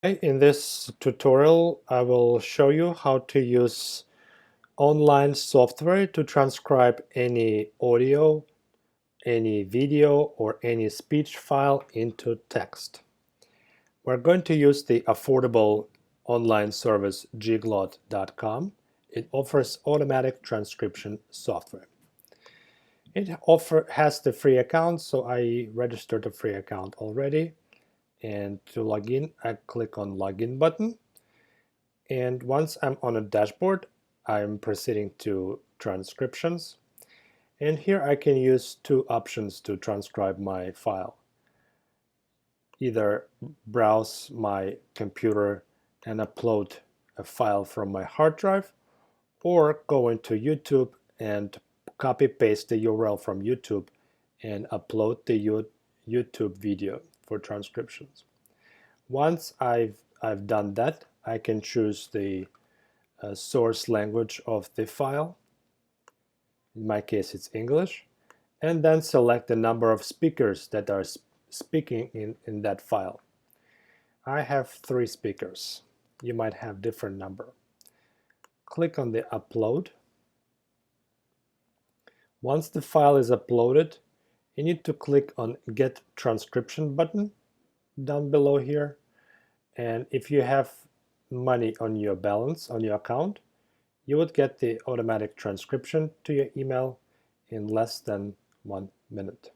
In this tutorial, I will show you how to use online software to transcribe any audio, any video, or any speech file into text. We're going to use the affordable online service Gglot.com. It offers automatic transcription software. It has the free account, so I registered a free account already. And to log in, I click on Login button. And once I'm on a dashboard, I'm proceeding to transcriptions. And here I can use two options to transcribe my file. Either browse my computer and upload a file from my hard drive, or go into YouTube and copy-paste the URL from YouTube and upload the YouTube video for transcriptions. Once I've done that, I can choose the source language of the file. In my case, it's English, and then select the number of speakers that are speaking in that file. I have 3 speakers. You might have different number. Click on the upload. Once the file is uploaded, you need to click on Get Transcription button down below here. And if you have money on your balance, on your account, you would get the automatic transcription to your email in less than 1 minute.